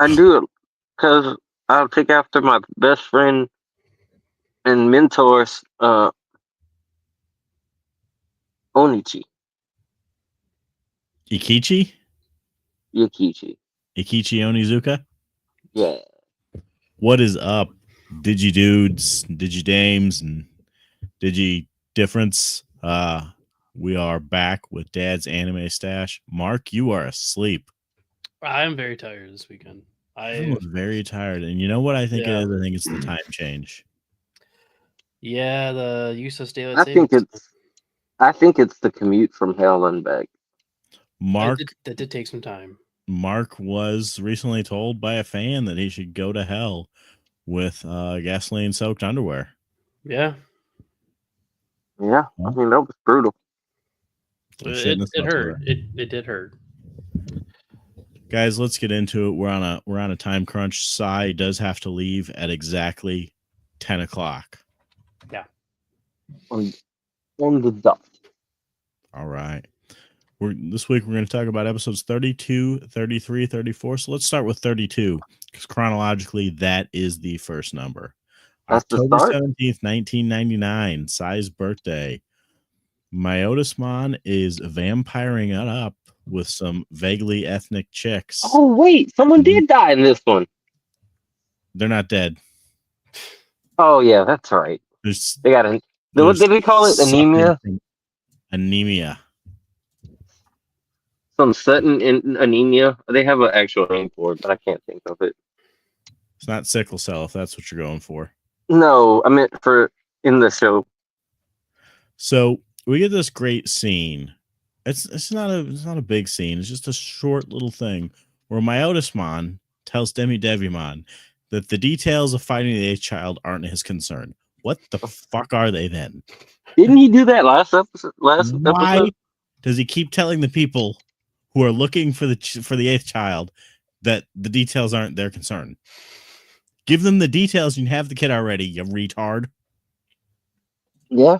I do it because I'll take after my best friend and mentors, Onichi Ikichi? Yukichi. Ikichi Onizuka? Yeah, What is up, Digi dudes, Digi dames, and Digi difference? We are back with Dad's anime stash. Mark, you are asleep. I am very tired this weekend. Everyone's very tired, and you know what I think it Yeah. is? I think it's the time change. Yeah, the useless daylight I think savings. it's the commute from hell and back. Mark That did take some time. Mark was recently told by a fan that he should go to hell with gasoline-soaked underwear. Yeah, Yeah, I mean that was brutal. Shit in the it hurt. underwear. It did hurt. Guys, let's get into it. We're on a time crunch. Sai does have to leave at exactly 10 o'clock. Yeah. On the dot. All right. This week we're going to talk about episodes 32, 33, 34. So let's start with 32 because chronologically that is the first number. That's the October start? 17th, 1999, Sai's birthday. Myotismon is vampiring it up with some vaguely ethnic chicks. Oh wait, someone did die in this one. They're not dead. Oh yeah, that's right. There's They got what did they call it? Anemia? Anemia. Some sudden anemia. They have an actual name for it, but I can't think of it. It's not sickle cell if that's what you're going for. No, I meant for in the show. So we get this great scene. It's not a big scene. It's just a short little thing where Myotismon tells Devimon that the details of finding the eighth child aren't his concern. What the fuck are they then? Didn't he do that last episode? Why does he keep telling the people who are looking for the eighth child that the details aren't their concern? Give them the details and have the kid already, you retard. Yeah.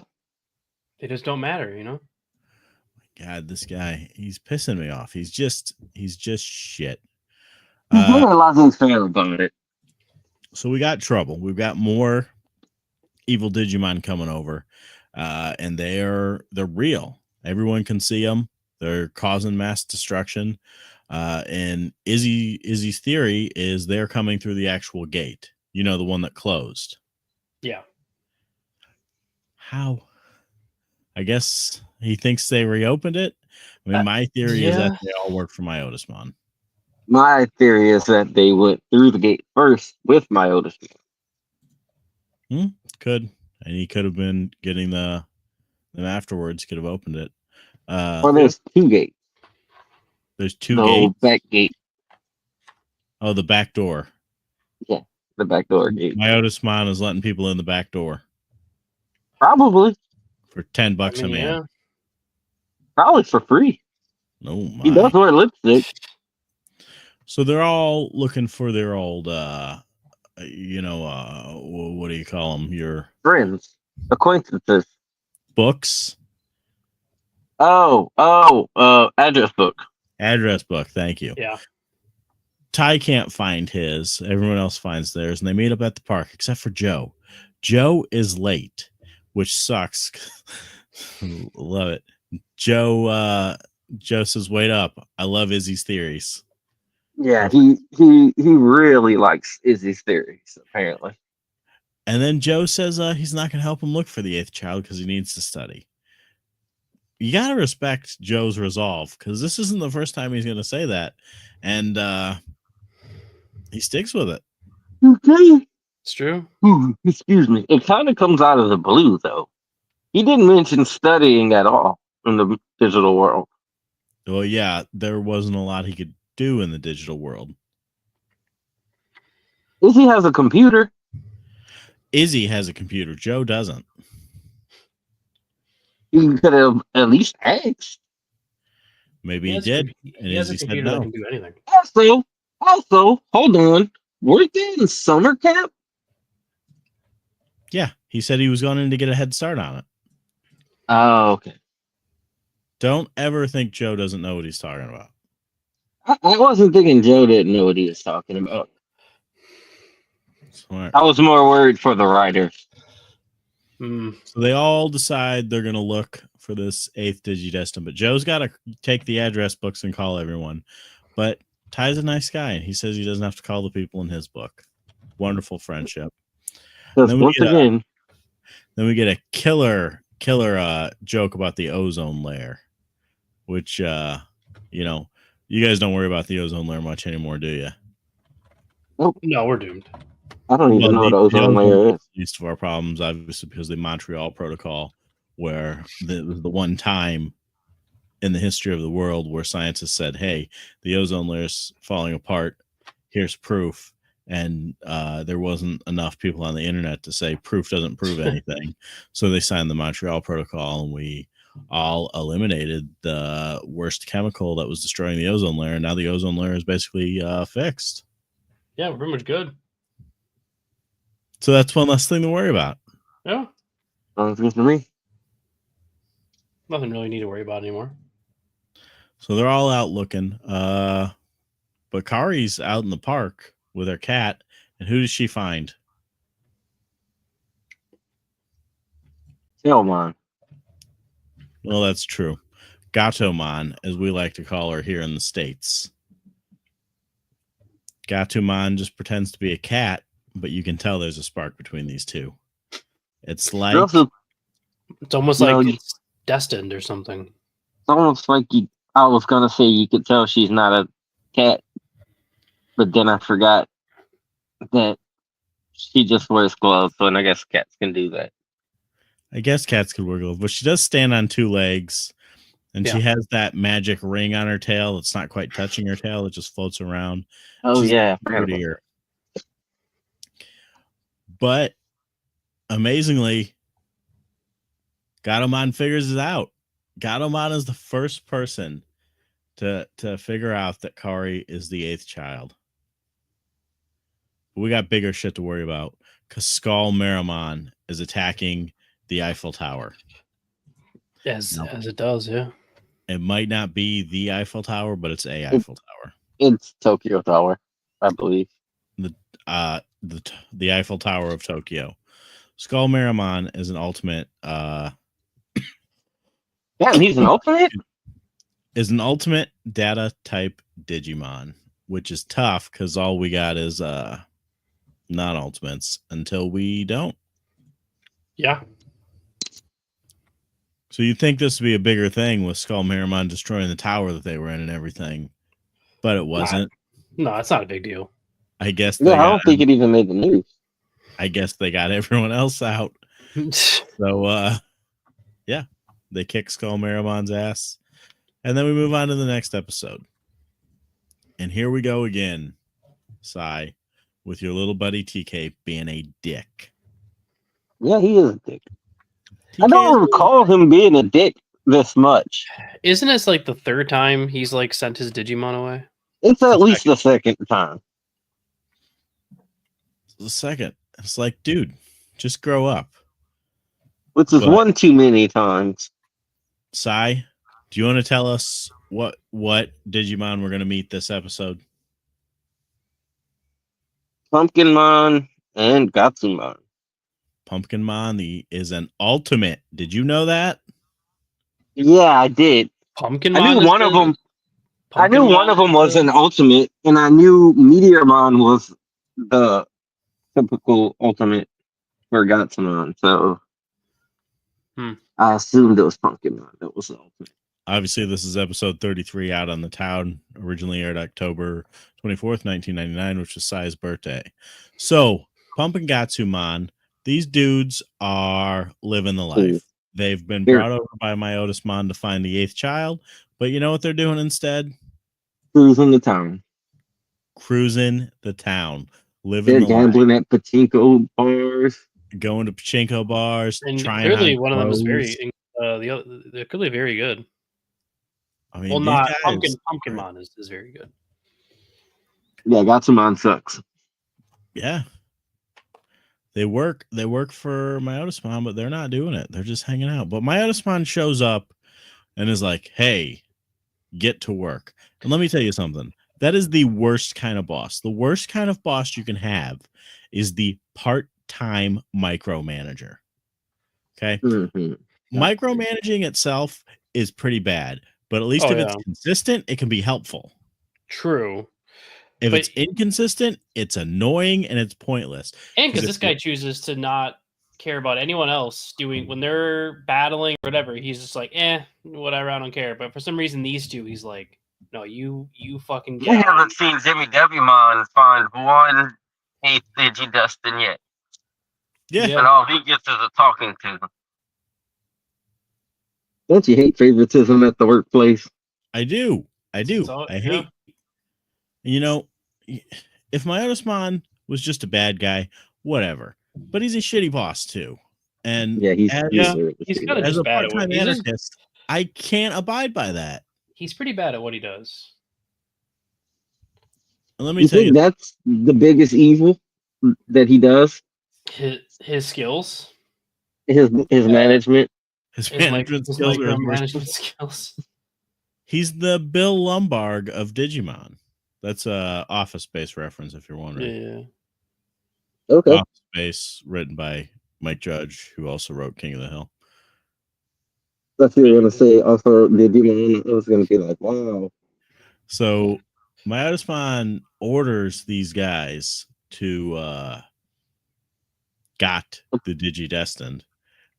They just don't matter, you know? God, this guy, he's pissing me off. He's just shit. He's doing a lot of things fair about it. So we got trouble. We've got more evil Digimon coming over. And they're real. Everyone can see them. They're causing mass destruction. And Izzy's theory is they're coming through the actual gate. You know, the one that closed. Yeah. How? I guess he thinks they reopened it. I mean, my theory is that they all work for Myotismon. My theory is that they went through the gate first with Myotismon. Could. And he could have been getting them afterwards, could have opened it. Well, there's two gates. There's two gates? Back gate. Oh, the back door. Yeah, the back door gate. Myotismon is letting people in the back door. Probably. For $10 a man. Yeah. Probably for free. Oh my. He does wear lipstick. So they're all looking for their old, what do you call them? Your friends, acquaintances, books. Address book. Address book. Thank you. Yeah. Ty can't find his. Everyone else finds theirs, and they meet up at the park, except for Joe. Joe is late, which sucks. Love it. Joe says, "Wait up! I love Izzy's theories." Yeah, he really likes Izzy's theories, apparently. And then Joe says he's not going to help him look for the eighth child because he needs to study. You got to respect Joe's resolve because this isn't the first time he's going to say that. And he sticks with it. Okay. It's true. Ooh, excuse me. It kind of comes out of the blue, though. He didn't mention studying at all in the digital world. Well, yeah, there wasn't a lot he could do in the digital world. Izzy has a computer. Izzy has a computer. Joe doesn't. He could have at least asked. Maybe he did. He has a computer that can do anything. Also, hold on. Weren't they in summer camp? Yeah, he said he was going in to get a head start on it. Oh, okay. Don't ever think Joe doesn't know what he's talking about. I wasn't thinking Joe didn't know what he was talking about. Smart. I was more worried for the writers. So they all decide they're going to look for this 8th Digidestin, but Joe's got to take the address books and call everyone. But Ty's a nice guy, and he says he doesn't have to call the people in his book. Wonderful friendship. Because once again, then we get a killer joke about the ozone layer, which, you guys don't worry about the ozone layer much anymore, do you? nope. No, we're doomed. I don't even know what ozone layer is. Least of our problems, obviously, because the Montreal Protocol, where the one time in the history of the world where scientists said, "Hey, the ozone layer is falling apart. Here's proof." And there wasn't enough people on the internet to say proof doesn't prove anything. So they signed the Montreal Protocol, and we all eliminated the worst chemical that was destroying the ozone layer. And now the ozone layer is basically fixed. Yeah, we're pretty much good. So that's one less thing to worry about. Yeah. Sounds good to me. Nothing really need to worry about anymore. So they're all out looking. But Kari's out in the park with her cat. And who does she find? Tailmon. Well, that's true. Gatomon, as we like to call her here in the States. Gatomon just pretends to be a cat, but you can tell there's a spark between these two. It's like it's almost like it's destined or something. It's almost like I was gonna say you could tell she's not a cat, but then I forgot that she just wears gloves, so I guess cats can do that. I guess cats could wear gloves, but she does stand on 2 legs, and she has that magic ring on her tail that's not quite touching her tail; it just floats around. Oh, She's yeah, prettier. But amazingly, Gatomon figures it out. Gatomon is the first person to figure out that Kari is the 8th child. But we got bigger shit to worry about because Skull Meramon is attacking the Eiffel Tower. As it does, yeah. It might not be the Eiffel Tower, but it's a Eiffel Tower. It's Tokyo Tower, I believe. The Eiffel Tower of Tokyo. Skull Meramon is an ultimate. Yeah, he's an ultimate. Is an ultimate data type Digimon, which is tough because all we got is non-ultimates until we don't. Yeah. So you'd think this would be a bigger thing with Skull Meramon destroying the tower that they were in and everything, but it wasn't. No, it's not a big deal. I guess. Yeah, I don't think it even made the news. I guess they got everyone else out. So, yeah, they kick Skull Meramon's ass. And then we move on to the next episode. And here we go again, Sai, with your little buddy TK being a dick. Yeah, he is a dick. I don't recall him being a dick this much. Isn't this like the 3rd time he's like sent his Digimon away? It's at least the 2nd time. The 2nd. It's like, dude, just grow up. Which is one too many times. Sai, do you want to tell us what Digimon we're going to meet this episode? Pumpkinmon and Gatsumon. Pumpkinmon is an ultimate. Did you know that? Yeah, I did. Pumpkinmon. I knew one of them. I knew one of them was an ultimate, and I knew Meteormon was the typical ultimate for Gatsumon. So I assumed it was Pumpkinmon that was the ultimate. Obviously, this is episode 33 out on the town. Originally aired October 24th, 1999, which was Sai's birthday. So, Pumpkin Gatsumon, these dudes are living the life. They've been brought over by Myotismon to find the 8th child, but you know what they're doing instead? Cruising the town. Living they're gambling at pachinko bars. Going to pachinko bars. And trying clearly one clothes. of them is they're clearly very good. I mean, well, not Pumpkinmon is very good. Yeah, Gatsumon sucks. Yeah. They work for Myotismon, but they're not doing it. They're just hanging out. But Myotismon shows up and is like, hey, get to work. And let me tell you something. That is the worst kind of boss. The worst kind of boss you can have is the part-time micromanager. Okay? Mm-hmm. Micromanaging itself is pretty bad, but at least if it's consistent, it can be helpful. True. If it's inconsistent, it's annoying and it's pointless. And because this guy chooses to not care about anyone else doing when they're battling or whatever, he's just like, whatever, I don't care. But for some reason, these two, he's like, no, you fucking get. I haven't seen Jimmy Digimon find one 8th Digidustin yet. Yeah. And all he gets is a talking to. Don't you hate favoritism at the workplace? I do. I hate. You know, if Myotismon was just a bad guy, whatever. But he's a shitty boss too. And he's kind of just bad at what anarchist, I can't abide by that. He's pretty bad at what he does. Let me tell you, that's the biggest evil that he does. His skills, his management, his management skills. He's the Bill Lumbergh of Digimon. That's a Office Space reference, if you're wondering. Yeah. Okay. Office Space, written by Mike Judge, who also wrote King of the Hill. That's what you were going to say. Also, Digimon. I was going to be like, wow. So, Myotismon orders these guys to got the Digidestined,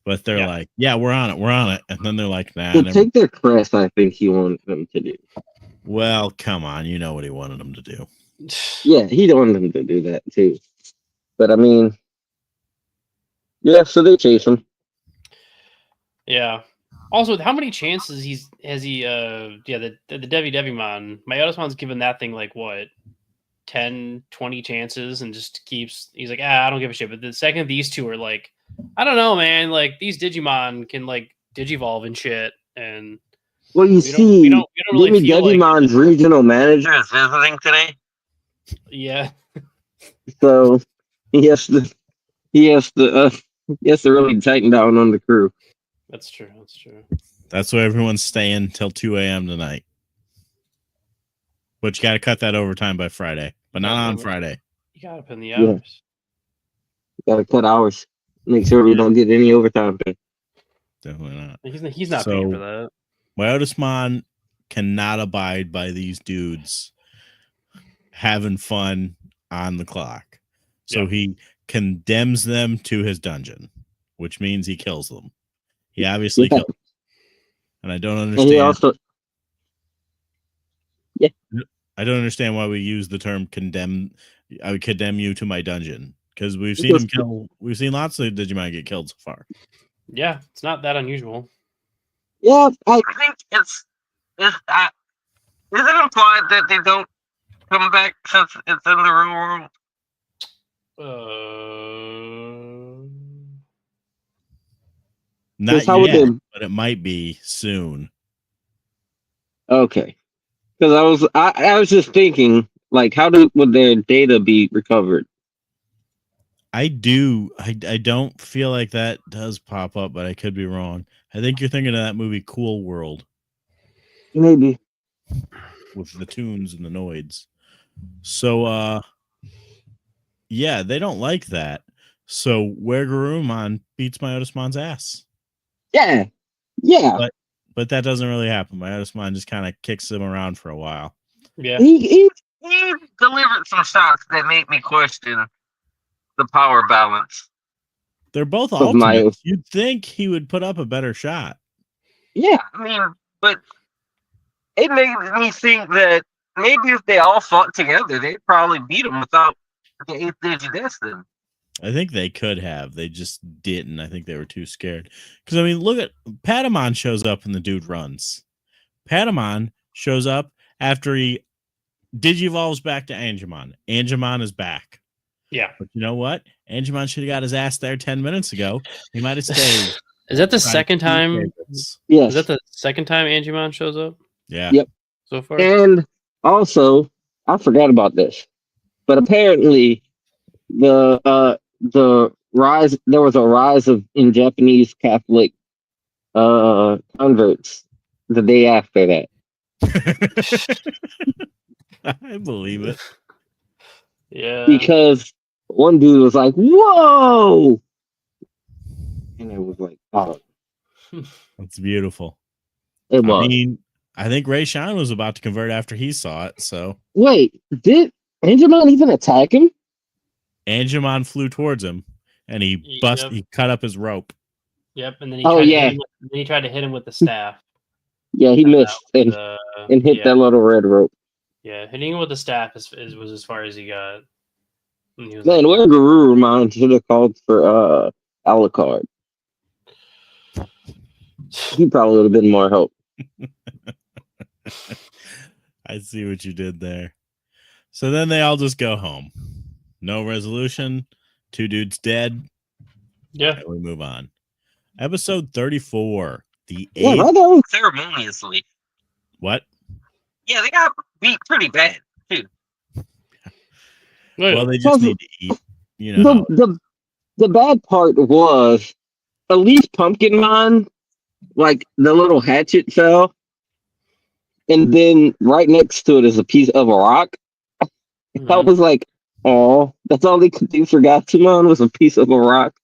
but they're like, yeah, we're on it. And then they're like, nah. So take their crest, I think he wanted them to do. Well, come on. You know what he wanted them to do. Yeah, he wanted them to do that too. But I mean, yeah, so they chase him. Yeah. Also, how many chances has he the Devimon, Myotismon's given that thing like what? 10, 20 chances and just keeps, he's like, I don't give a shit. But the second these two are like, I don't know, man, like these Digimon can like digivolve and shit. And well, you see, we don't really feel Digimon's regional manager is visiting today. Yeah. So he has to really tighten down on the crew. That's true. That's why everyone's staying till 2 a.m. tonight. But you got to cut that overtime by Friday, but not on Friday. You got to put in the hours. You got to cut hours. Make sure we don't get any overtime pay. Definitely not. He's not paying for that. Myotismon cannot abide by these dudes having fun on the clock. So he condemns them to his dungeon, which means he kills them. He obviously killed them. And I don't understand. I don't understand why we use the term condemn. I would condemn you to my dungeon because we've seen him kill. We've seen lots of Digimon get killed so far. Yeah, it's not that unusual. Yeah, I think is it implied that they don't come back since it's in the real world? Not yet, but it might be soon. Okay, because I was just thinking, like, would their data be recovered? I don't feel like that does pop up, but I could be wrong. I think you're thinking of that movie Cool World. Maybe. With the tunes and the noids. So, yeah, they don't like that. So, Garurumon beats Myotismon's ass. Yeah. But that doesn't really happen. Myotismon just kind of kicks him around for a while. Yeah. He delivered some shots that made me question the power balance. They're both ultimates. You'd think he would put up a better shot. Yeah, I mean, but it made me think that maybe if they all fought together, they'd probably beat him without the 8th Digidestin. I think they could have. They just didn't. I think they were too scared. Because, I mean, look at Patamon shows up and the dude runs. Patamon shows up after he digivolves back to Angemon. Angemon is back. Yeah. But you know what? Angemon should have got his ass there 10 minutes ago. He might have stayed. Is that the second time? Yes. Is that the second time Angemon shows up? Yeah. Yep. So far. And also, I forgot about this, but apparently there was a rise in Japanese Catholic converts the day after that. I believe it. Yeah. Because one dude was like, "Whoa!" And it was like, "Oh, That's beautiful. it I was." mean, I think Ray Sean was about to convert after he saw it. So Wait, did Angemon even attack him? Angemon flew towards him, and he Yep. He cut up his rope. Yep. And then he Oh tried to yeah, hit him. Then he tried to hit him with the staff. yeah, he And missed that and hit yeah, that little red rope. yeah. Hitting him with the staff was as far as he got. And he was Man, like, where Garurumon should have called for Alucard. He probably would have been more help. I see what you did there. So then they all just go home. No resolution. 2 dudes dead. yeah. And we move on. Episode 34. The Yeah, eighth. right there ceremoniously. What? Yeah, they got beat pretty bad too. Well, they just need to eat. You know how The bad part was at least Pumpkinmon, like the little hatchet fell, and then right next to it is a piece of a rock. I Mhm. was like, "Oh, that's all they could do for Gatsumon was a piece of a rock."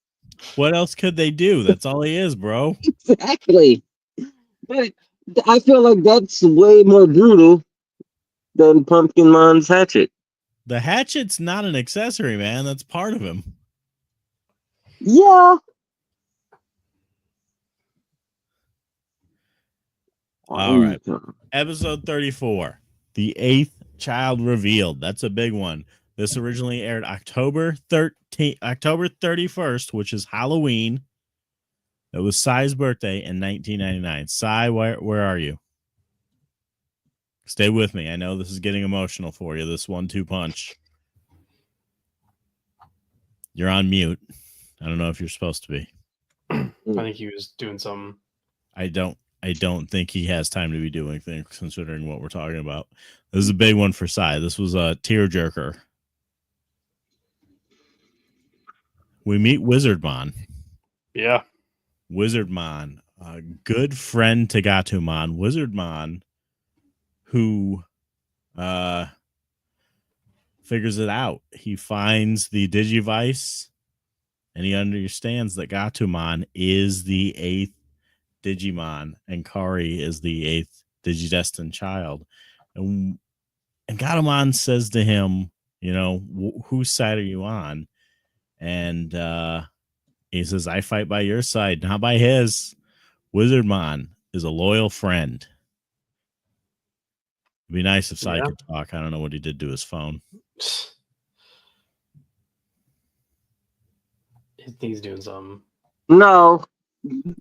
what else could they do? That's all he is, bro. Exactly. But I feel like that's way more brutal than Pumpkinmon's hatchet. The hatchet's not an accessory, man. That's part of him. Yeah. All right. Episode 34. The 8th child revealed. That's a big one. This originally aired October 31st, which is Halloween. It was Sai's birthday in 1999. Sai, where are you? Stay with me. I know this is getting emotional for you, this 1-2 punch. You're on mute. I don't know if you're supposed to be. I think he was doing something. I don't think he has time to be doing things considering what we're talking about. This is a big one for Sai. This was a tearjerker. We meet Wizardmon. Yeah. Wizardmon, a good friend to Gatomon. Wizardmon, who figures it out. He finds the Digivice, and he understands that Gatomon is the 8th Digimon, and Kari is the 8th Digidestined child. And Gatomon says to him, you know, whose side are you on? And he says, I fight by your side, not by his. Wizardmon is a loyal friend. It'd be nice if Sai could talk. I don't know what he did to his phone. He's doing something. No,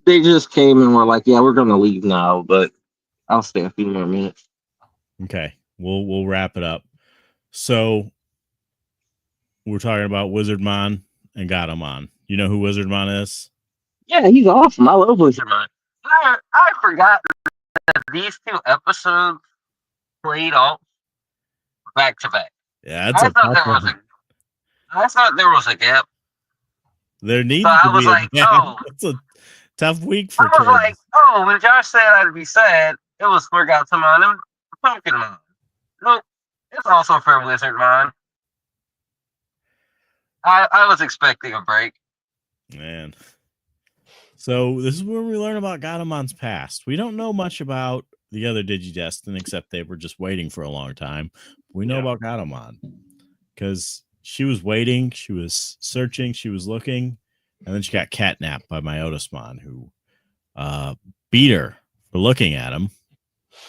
they just came and were like, "Yeah, we're gonna leave now, but I'll stay a few more minutes." Okay, we'll wrap it up. So we're talking about Wizardmon and Gatomon. You know who Wizardmon is? Yeah, he's awesome. I love Wizardmon. I forgot that these 2 episodes played off back to back. Yeah, that's a tough one. I thought there was a gap. There needs So to I was be a like, gap. "Oh." It's a tough week for I was kids. like, "Oh." When Josh said I'd be sad, it was for Gatomon and Pumpkinmon. Nope, it's also for Wizardmon. I was expecting a break. Man. So this is where we learn about Gatomon's past. We don't know much about the other Digidestin except they were just waiting for a long time. We know about Gatomon because she was waiting, she was searching, she was looking, and then she got catnapped by Myotismon, who beat her for looking at him,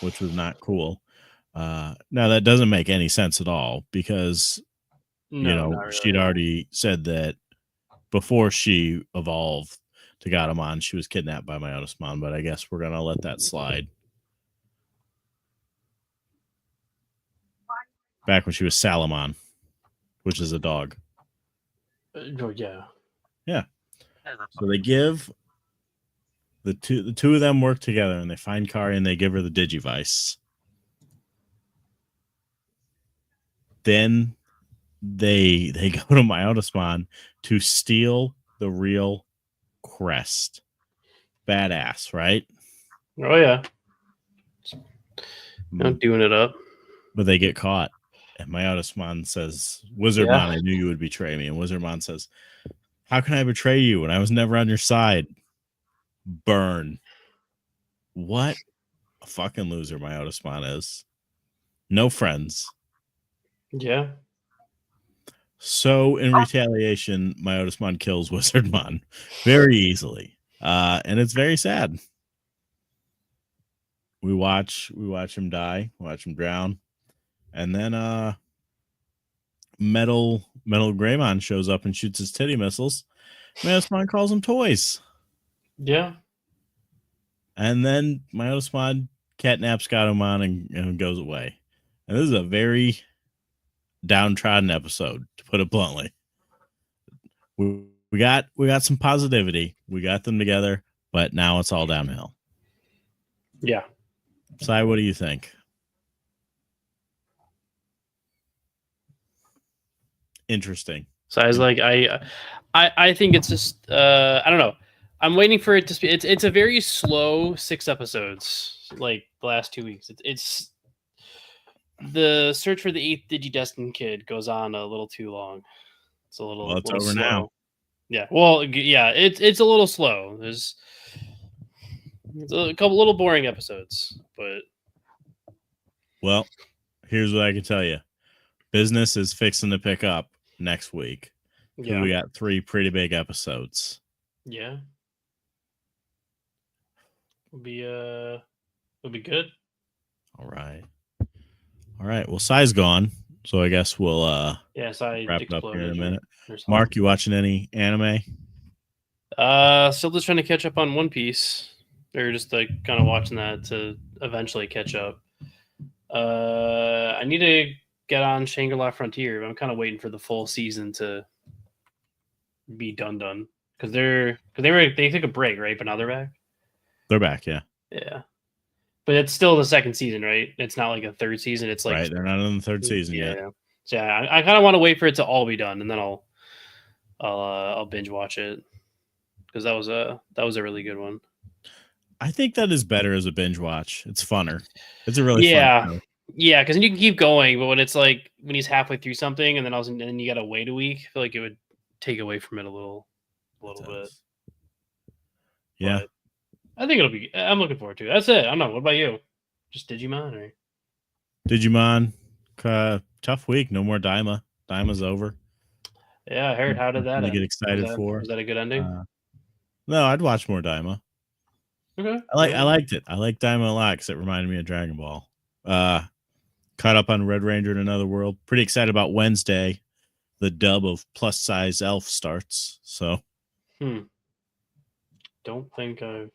which was not cool. Now that doesn't make any sense at all because she'd already said that before she evolved to Gatomon, she was kidnapped by Myotismon, but I guess we're gonna let that slide. Back when she was Salamon, which is a dog. Yeah. So they give the two of them work together, and they find Kari and they give her the Digivice. Then they go to Myotismon to steal the real crest. Badass, right? Oh yeah. Not doing it up. But they get caught. And Myotismon says, Wizardmon, I knew you would betray me. And Wizardmon says, how can I betray you when I was never on your side? Burn. What a fucking loser Myotismon is. No friends. Yeah. So in retaliation, Myotismon kills Wizardmon very easily. And it's very sad. We watch him die, watch him drown. And then Metal Greymon shows up and shoots his titty missiles. Myotismon calls them toys. Yeah. And then Myotismon catnaps Gatomon and goes away. And this is a very downtrodden episode, to put it bluntly. We got some positivity. We got them together, but now it's all downhill. Yeah. Sai, what do you think? Interesting. So I was like, I think it's just I don't know. I'm waiting for it to be. It's a very slow 6 episodes, like the last 2 weeks. It's the search for the 8th Digidestined kid goes on a little too long. It's a little. Well, it's little over slow. now. Yeah. Well, yeah. It's a little slow. It's a couple little boring episodes, but well, here's what I can tell you: business is fixing to pick up next week. yeah, we got 3 pretty big episodes. Yeah. Will be good. All right. Well, Sai's gone, so I guess we'll Sai wrap it up here in a minute. or Mark, you watching any anime? Still just trying to catch up on One Piece, or just like kind of watching that to eventually catch up. I need to get on Shangri-La Frontier, but I'm kind of waiting for the full season to be done because they took a break, right? But now they're back. They're back, yeah. Yeah, but it's still the second season, right? It's not like a third season. It's like right. They're not in the 3rd season yet. Yeah. So yeah, I kind of want to wait for it to all be done, and then I'll binge watch it because that was a really good one. I think that is better as a binge watch. It's funner. It's a really fun show. Yeah, because you can keep going, but when it's like when he's halfway through something and then you got to wait a week, I feel like it would take away from it a little bit. Yeah, but I think it'll be. I'm looking forward to it. That's it. I don't know. What about you? Just Digimon or Digimon? Tough week. No more Daima. Daima's over. Yeah, I heard. How did that? Get excited for? Was that a good ending? No, I'd watch more Daima. Okay. I liked it. I liked Daima a lot because it reminded me of Dragon Ball. Caught up on Red Ranger in Another World. Pretty excited about Wednesday. The dub of Plus Size Elf starts. So. Don't think I've.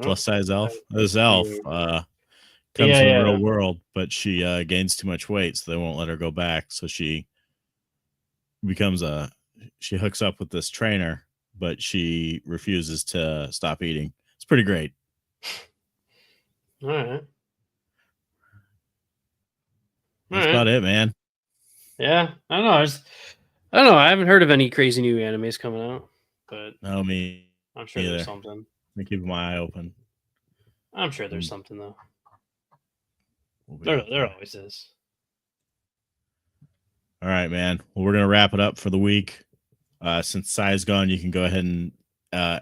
Plus Size Elf. This elf comes from the real world, but she gains too much weight, so they won't let her go back. So she hooks up with this trainer, but she refuses to stop eating. It's pretty great. All right. That's about it, man. Yeah, I don't know. I don't know. I haven't heard of any crazy new animes coming out, but no, me. I'm sure there's something. I'm keeping my eye open. I'm sure there's something though. There always is. All right, man. Well, we're gonna wrap it up for the week. Since Sai's gone, you can go ahead and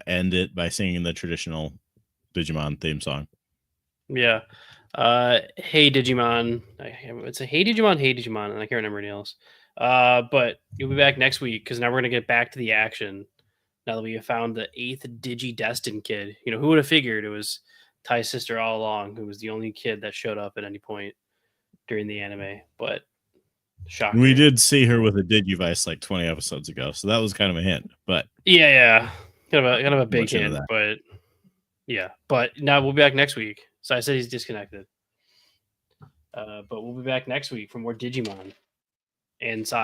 end it by singing the traditional Digimon theme song. Yeah. Hey Digimon. It's a Hey Digimon, and I can't remember anything else. But you'll be back next week because now we're gonna get back to the action. Now that we have found the 8th Digidestined kid. You know, who would have figured it was Ty's sister all along, who was the only kid that showed up at any point during the anime. But shocking. We did see her with a Digivice like 20 episodes ago, so that was kind of a hint. But yeah. Kind of a big hint, but yeah. But now we'll be back next week. So I said he's disconnected. But we'll be back next week for more Digimon and Sai.